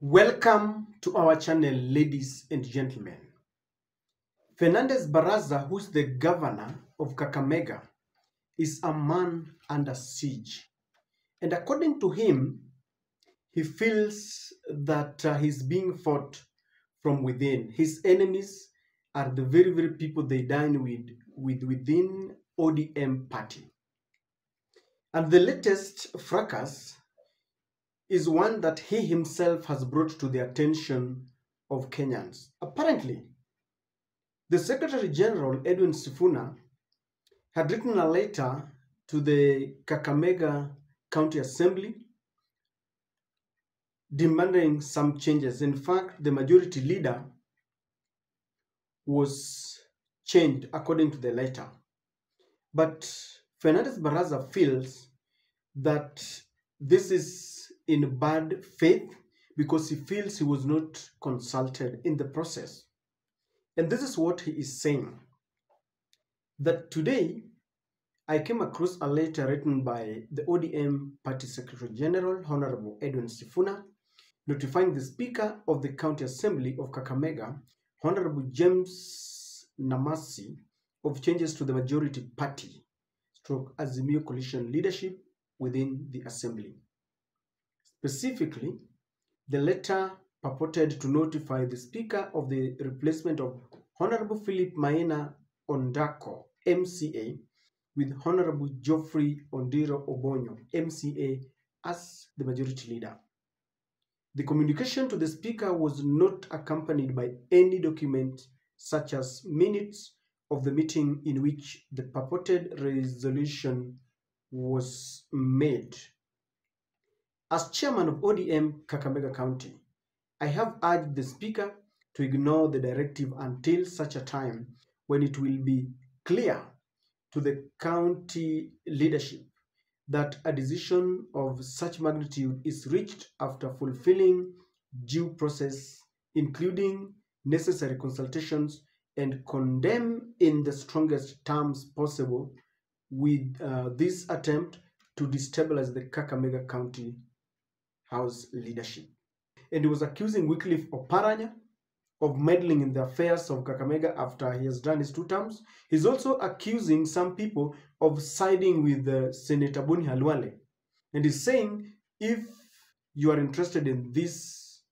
Welcome to our channel, ladies and gentlemen. Fernandez Baraza, who's the governor of Kakamega, is a man under siege. And according to him, he feels that he's being fought from within. His enemies are the very people they dine with within ODM party. And the latest fracas is one that he himself has brought to the attention of Kenyans. Apparently, the Secretary General, Edwin Sifuna, had written a letter to the Kakamega County Assembly demanding some changes. In fact, the majority leader was changed according to the letter. But Fernandez Baraza feels that this is in bad faith because he feels he was not consulted in the process. And this is what he is saying. That today, I came across a letter written by the ODM Party Secretary General, Honorable Edwin Sifuna, notifying the Speaker of the County Assembly of Kakamega, Honorable James Namasi, of changes to the majority party, stroke Azimio coalition leadership within the Assembly. Specifically, the letter purported to notify the Speaker of the replacement of Honorable Philip Maina Ondako, MCA, with Honorable Geoffrey Ondiro Obonyo, MCA, as the majority leader. The communication to the Speaker was not accompanied by any document such as minutes of the meeting in which the purported resolution was made. As chairman of ODM Kakamega County, I have urged the Speaker to ignore the directive until such a time when it will be clear to the county leadership that a decision of such magnitude is reached after fulfilling due process, including necessary consultations, and condemn in the strongest terms possible with this attempt to destabilize the Kakamega County House leadership. And he was accusing Wycliffe Oparanya of meddling in the affairs of Kakamega after he has done his 2 terms. He's also accusing some people of siding with Senator Boni Halwale. And he's saying, if you are interested in this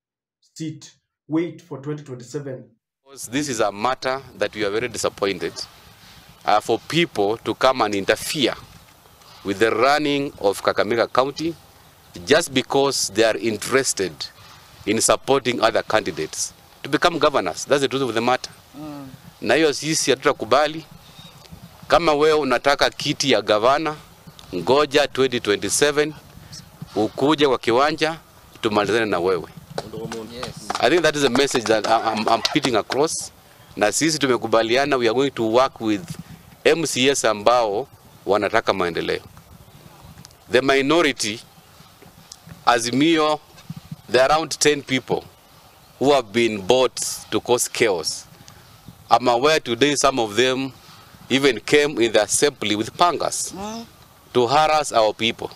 seat, wait for 2027. This is a matter that we are very disappointed for people to come and interfere with the running of Kakamega County just because they are interested in supporting other candidates to become governors. That's the truth of the matter. Na hiyo sisi hatutakubali. Kama wewe unataka kiti ya gavana, ngoja 2027 ukuje kwa kiwanja tumalizane na wewe. I think that is a message that I'm putting across. Na sisi tumekubaliana, we are going to work with MCS ambao wanataka maendeleo. The minority, Azimio, there are around 10 people who have been bought to cause chaos. I'm aware today some of them even came in the assembly with pangas to harass our people,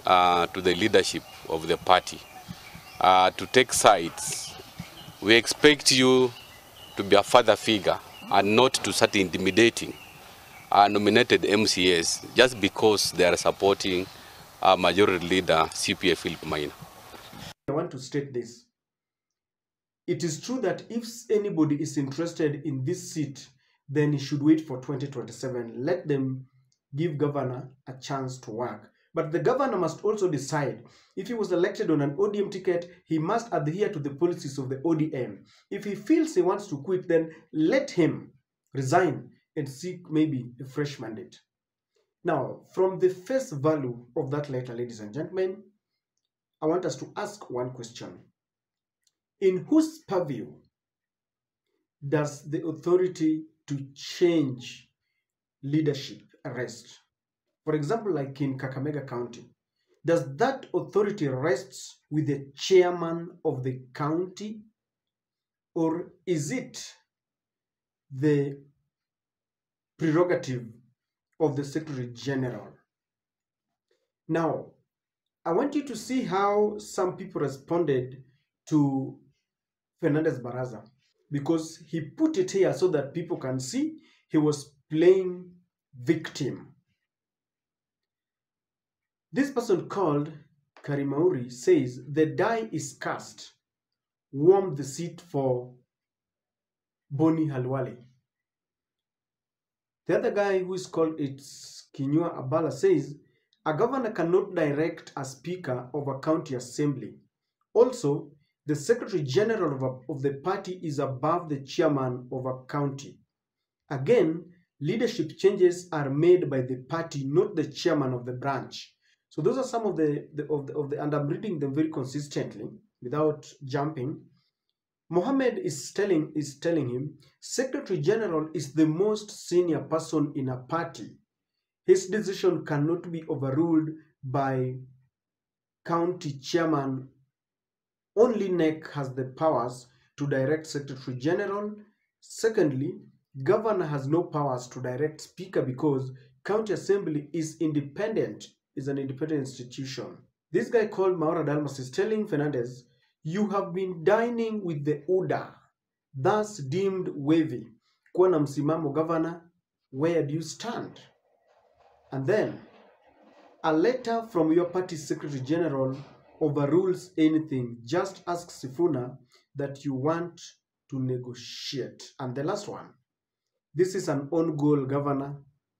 to the leadership of the party, to take sides. We expect you to be a father figure and not to start intimidating nominated MCAs just because they are supporting our majority leader, CPA Philip Maina. I want to state this. It is true that if anybody is interested in this seat, then he should wait for 2027. Let them give governor a chance to work. But the governor must also decide. If he was elected on an ODM ticket, he must adhere to the policies of the ODM. If he feels he wants to quit, then let him resign and seek maybe a fresh mandate. Now, from the face value of that letter, ladies and gentlemen, I want us to ask one question. In whose purview does the authority to change leadership rest? For example, like in Kakamega County, does that authority rest with the chairman of the county, or is it the prerogative of the Secretary General? Now, I want you to see how some people responded to Fernandez Baraza because he put it here so that people can see he was playing victim. This person called Karimauri says the die is cast. Warm the seat for Boni Halwale. The other guy who is called Kinyua Abala says a governor cannot direct a speaker of a county assembly. Also, the secretary general of the party is above the chairman of a county. Again, leadership changes are made by the party, not the chairman of the branch. So those are some of the and I'm reading them very consistently without jumping. Mohammed is telling him, Secretary General is the most senior person in a party. His decision cannot be overruled by county chairman. Only NEC has the powers to direct Secretary General. Secondly, governor has no powers to direct speaker because county assembly is an independent institution. This guy called Maura Dalmas is telling Fernandez, you have been dining with the UDA, thus deemed wavy. Kuwa na msimamo governor, where do you stand? And then, a letter from your party secretary general overrules anything. Just ask Sifuna that you want to negotiate. And the last one, this is an own goal governor.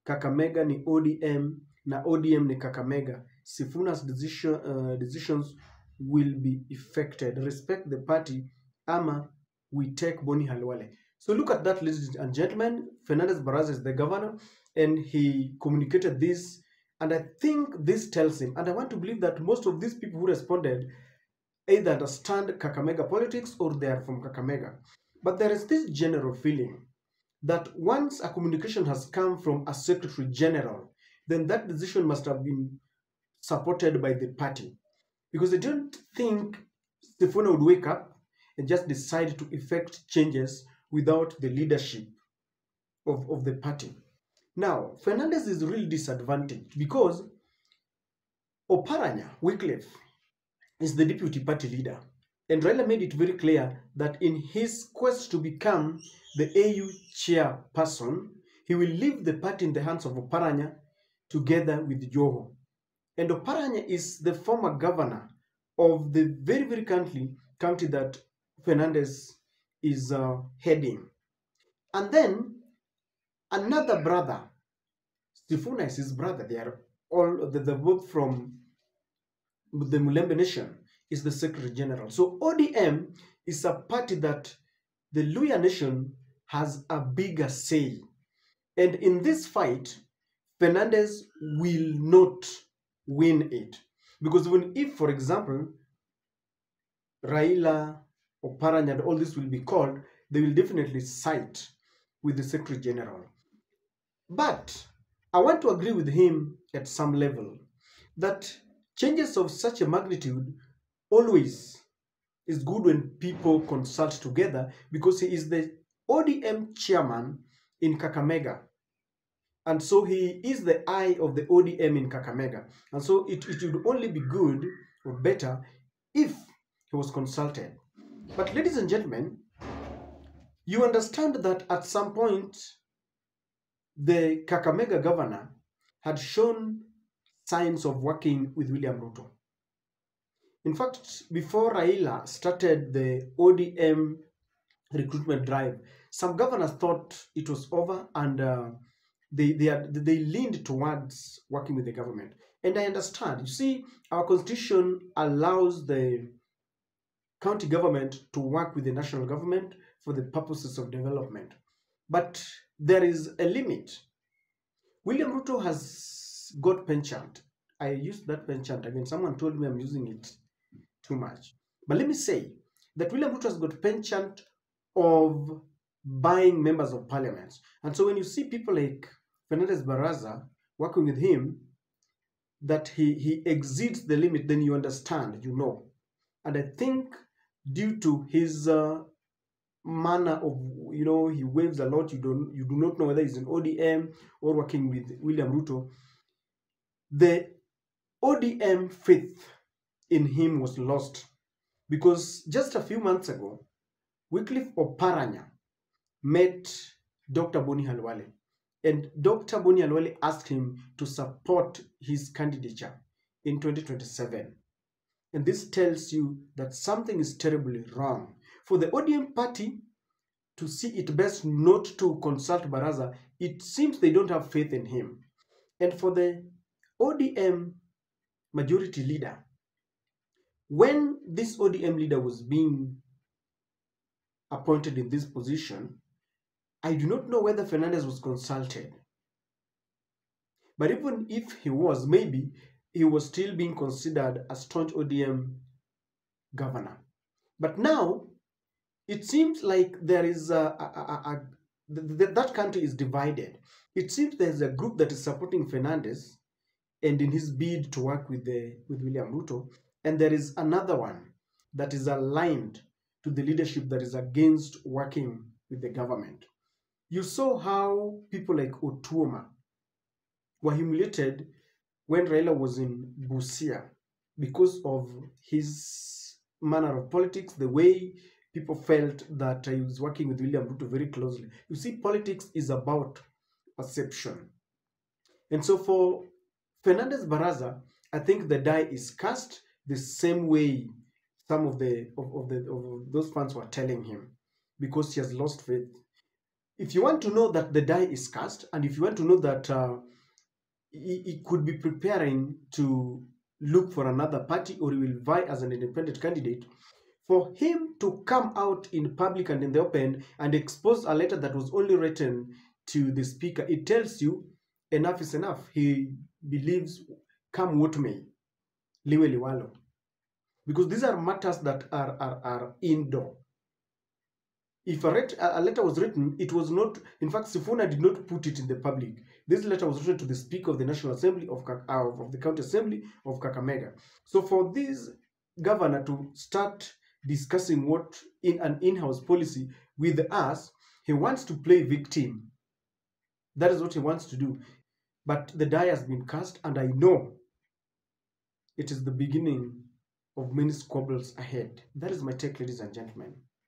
Kakamega ni ODM, na ODM ni Kakamega. Sifuna's decisions will be effected. Respect the party, ama we take Boni Halwale. So look at that, ladies and gentlemen. Fernandez Baraza is the governor, and he communicated this. And I think this tells him, and I want to believe that most of these people who responded either understand Kakamega politics or they are from Kakamega. But there is this general feeling that once a communication has come from a secretary general, then that decision must have been supported by the party. Because I don't think Sifuna would wake up and just decide to effect changes without the leadership of the party. Now, Fernandez is really disadvantaged because Oparanya, Wycliffe, is the deputy party leader. And Raila made it very clear that in his quest to become the AU chairperson, he will leave the party in the hands of Oparanya together with Joho. And Oparanya is the former governor of the very, very county that Fernandez is heading. And then another brother, Sifuna is his brother. They're both from the Mulembe Nation, is the Secretary General. So ODM is a party that the Luya Nation has a bigger say. And in this fight, Fernandez will not win it. Because even if, for example, Raila, Oparanya, and all this will be called, they will definitely side with the Secretary General. But I want to agree with him at some level that changes of such a magnitude always is good when people consult together, because he is the ODM chairman in Kakamega. And so he is the eye of the ODM in Kakamega. And so it would only be good or better if he was consulted. But ladies and gentlemen, you understand that at some point, the Kakamega governor had shown signs of working with William Ruto. In fact, before Raila started the ODM recruitment drive, some governors thought it was over, and they leaned towards working with the government. And I understand. You see, our constitution allows the county government to work with the national government for the purposes of development. But there is a limit. William Ruto has got penchant. I used that penchant again. Someone told me I'm using it too much. But let me say that William Ruto has got penchant of buying members of parliament. And so when you see people like Fernandez Baraza working with him, that he exceeds the limit, then you understand, you know. And I think due to his manner of, you know, he waves a lot, you do not know whether he's in ODM or working with William Ruto. The ODM faith in him was lost Because just a few months ago, Wycliffe Oparanya met Dr. Boni Halwale, and Dr. Boni Halwale asked him to support his candidature in 2027. And this tells you that something is terribly wrong. For the ODM party to see it best not to consult Baraza, it seems they don't have faith in him. And for the ODM majority leader, when this ODM leader was being appointed in this position, I do not know whether Fernandez was consulted. But even if he was, maybe he was still being considered a staunch ODM governor. But now, it seems like there is that country is divided. It seems there's a group that is supporting Fernandez and in his bid to work with William Ruto, and there is another one that is aligned to the leadership that is against working with the government. You saw how people like Otuoma were humiliated when Raila was in Busia because of his manner of politics, the way people felt that he was working with William Ruto very closely. You see, politics is about perception. And so for Fernandez Baraza, I think the die is cast the same way some of those fans were telling him, because he has lost faith. If you want to know that the die is cast, and if you want to know that he could be preparing to look for another party, or he will vie as an independent candidate, for him to come out in public and in the open and expose a letter that was only written to the speaker, it tells you enough is enough. He believes come what may, liwe liwalo. Because these are matters that are indoor. If a letter was written, it was not, in fact, Sifuna did not put it in the public. This letter was written to the Speaker of the National Assembly of the County Assembly of Kakamega. So for this governor to start discussing what in an in-house policy with us, he wants to play victim. That is what he wants to do. But the die has been cast, and I know it is the beginning of many squabbles ahead. That is my take, ladies and gentlemen.